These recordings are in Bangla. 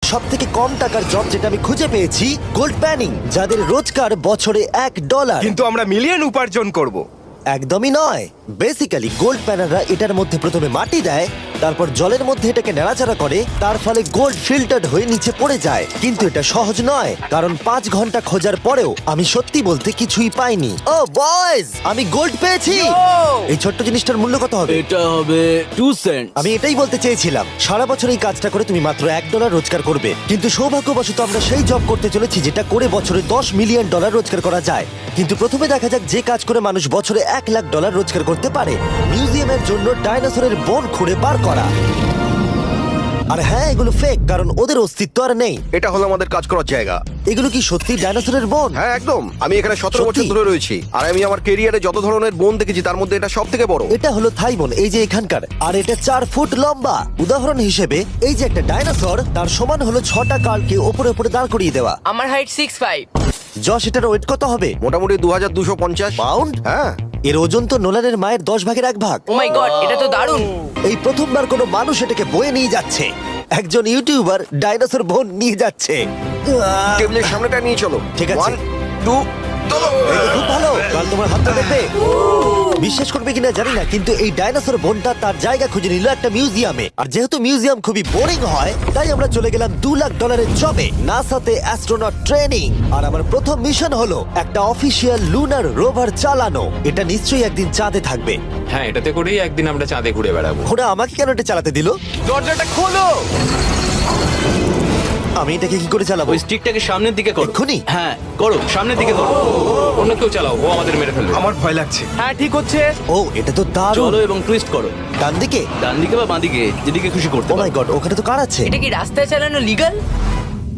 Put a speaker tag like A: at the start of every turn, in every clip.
A: সব থেকে কম টাকার জব যেটা আমি খুঁজে পেয়েছি, গোল্ড প্যানিং, যাদের রোজগার বছরে $1।
B: কিন্তু আমরা মিলিয়ন উপার্জন করব।
A: একদমই নয়। বেসিক্যালি গোল্ড প্যানাররা এটার মধ্যে প্রথমে মাটি দেয়, তারপর জলের মধ্যে এটাকে নাড়াচাড়া করে, তার ফলে গোল্ড ফিল্টার্ড হয়ে নিচে পড়ে যায়। কিন্তু এটা সহজ নয়, কারণ 5 ঘন্টা খোঁজার পরেও আমি সত্যি বলতে কিছুই পাইনি। ও বয়েজ, আমি গোল্ড পেয়েছি। এই ছোট্ট জিনিসটার মূল্য কত হবে?
C: এটা হবে 2 সেন্ট।
A: আমি এটাই বলতে চেয়েছিলাম, সারা বছর এই কাজটা করে তুমি মাত্র $1 রোজগার করবে, কিন্তু সৌভাগ্যবশত আমরা সেই জব করতে চলেছি যেটা করে বছরে $10 মিলিয়ন রোজগার করা যায়। কিন্তু প্রথমে দেখা যাক যে কাজ করে মানুষ বছরে $1 লাখ রোজগার করতে পারে। মিউজিয়ামের জন্য ডাইনোসরের বোন খুঁড়ে বার করা। আর হ্যাঁ, এগুলো ফেক, কারণ ওদের অস্তিত্ব আর নেই।
D: এটা হলো আমাদের কাজ করার জায়গা।
A: এগুলো কি সত্যি ডাইনোসরের বোন?
D: হ্যাঁ একদম, আমি এখানে 17
A: সত্যি?
D: বছর ধরে রয়েছি, আর আমি আমার কেরিয়ারে যত ধরনের বোন দেখেছি তার মধ্যে এটা সব থেকে বড়।
A: এটা হলো থাই বোন, এই যে এখানকার, আর এটা 4 ফুট লম্বা। উদাহরণ হিসেবে এই যে একটা ডাইনোসর, তার সমান হলো 6টা কালকে ওপরে ওপরে দাঁড় করিয়ে দেওয়া।
E: আমার হাইট 6'5".
A: যশ, এটার ওয়েট কত হবে?
D: মোটামুটি 2250
A: পাউন্ড?
D: হ্যাঁ।
A: এর ওজন তো নোলানের মায়ের 10 ভাগের 1 ভাগ।
E: ও মাই গড, এটা তো দারুণ।
A: এই প্রথমবার কোনো মানুষ এটাকে বয়ে নিয়ে যাচ্ছে। একজন ইউটিউবার ডাইনোসর বোন নিয়ে যাচ্ছে।
D: টেবিলের সামনেটা নিয়ে চলো।
A: ঠিক আছে।
D: 1 2 চলো।
A: এই তো খুব ভালো, কাল তোমার হাতটা দেখবে। বিশ্বাস করবে কিনা জানি না, কিন্তু এই ডাইনোসর বোনটা তার জায়গা খুঁজে নিল একটা মিউজিয়ামে। আর যেহেতু মিউজিয়াম খুবই বোরিং হয়, তাই আমরা চলে গেলাম $2 লাখ জবে, নাসাতে অ্যাস্ট্রোনট ট্রেনিং। আর আমার প্রথম মিশন হলো একটা অফিসিয়াল লুনার রোভার চালানো। এটা নিশ্চয়ই একদিন চাঁদে থাকবে।
F: হ্যাঁ, এটাতে করেই একদিন আমরা চাঁদে ঘুরে বেড়াবো।
A: ওরা আমাকে কেন এটা চালাতে দিল?
B: দরজাটা খোলো।
A: আমি এটাকে কি করে চালাবো?
C: ওই স্টিকটাকে সামনের দিকে করো।
A: এক্ষুনি?
C: হ্যাঁ করো, সামনের দিকে করো।
F: অন্য কেউ চালাও, ও আমাদের মেরে ফেলবে।
B: আমার ভয় লাগছে। হ্যাঁ ঠিক হচ্ছে।
A: ও, এটা তো দারুণ।
C: চলো এবং টুইস্ট করো,
A: ডান দিকে?
C: ডান দিকে বা বাঁ দিকে, যেদিকে খুশি করতে
A: ও মাই
C: পারো।
A: গড, ওখানে তো কার আছে?
E: এটা কি রাস্তায় চালানো লিগ্যাল?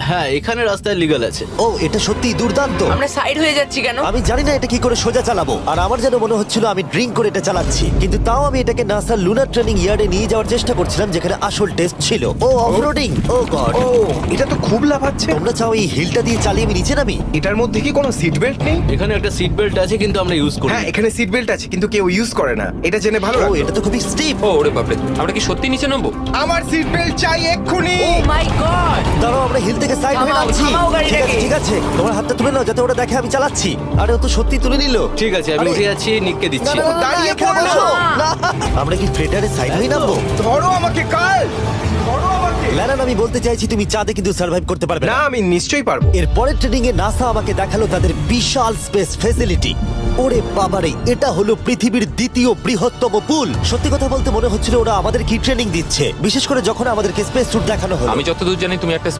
C: হ্যাঁ, এখানে রাস্তায় লিগ্যাল আছে।
A: ও, এটা সত্যিই দুর্দান্ত।
E: আমরা সাইড হয়ে যাচ্ছি কেন?
A: আমি জানি না এটা কি করে সোজা চালাবো, আর আমার যেন মনে হচ্ছিল আমি ড্রিঙ্ক করে এটা চালাচ্ছি। কিন্তু তাও আমি এটাকে নাসার লুনার ট্রেনিং ইয়ার্ডে নিয়ে যাওয়ার চেষ্টা করছিলাম, যেখানে আসল টেস্ট ছিল। ও অফরোডিং, ও গড।
B: ও, এটা তো খুব লাফাচ্ছে।
A: তোমরা চাও এই হিলটা দিয়ে চালিয়ে আমি নিচে নামি?
B: এটার মধ্যে কি কোনো সিট বেল্ট নেই?
C: এখানে একটা সিট বেল্ট আছে, কিন্তু আমরা ইউজ করি
B: হ্যাঁ
C: না।
B: এখানে সিট বেল্ট আছে, কিন্তু কেউ ইউজ করে না। এটা জেনে ভালো
A: ও,
B: লাগলো।
A: এটা তো খুবই স্টিপ।
F: ও ওরে বাপরে, আমরা কি সত্যি নিচে নামবো?
B: আমার সিট বেল্ট চাই এক্ষুনি।
E: ও মাই গড।
A: দাঁড়াও, আমরা হিল থেকে সাইড হয়ে
E: থামাও,
A: নামছি।
E: থামাও গাড়িটাকে।
A: ঠিক আছে, ঠিক আছে, তোমার হাতটা তুলে নাও যাতে ওরা দেখে আমি চালাচ্ছি। আরে ও তো সত্যি তুলে নিল।
C: ঠিক আছে, আমি
A: আরে,
C: উঠে যাচ্ছি, নিককে
A: না,
C: দিচ্ছি।
A: না, না, না,
B: দাঁড়িয়ে
A: এখানে
B: পড়ো।
A: বসো। না, আমরা কি ফ্রেটারে সাইড হয়ে নামবো?
B: ধরো আমাকে কাল, ধরো আমাকে।
A: ল্যানান, আমি বলতে চাইছি তুমি চাঁদে কিন্তু সার্ভাইভ করতে পারবে
B: না
A: না।
B: আমি নিশ্চয়ই পারবো।
A: এর পরের ট্রেনিং এ নাসা আমাকে দেখালো তাদের বিশাল স্পেস ফেসিলিটি। ওরে বাবারে, এটা হলো পৃথিবীর দ্বিতীয় বৃহত্তম পুল। সত্যি কথা বলতে মনে হচ্ছিল ওরা আমাদের কি ট্রেনিং দিচ্ছে, বিশেষ করে যখন আমাদেরকে স্পেস স্যুট দেখানো হলো।
F: আমি যতদূর জানি তুমি একটা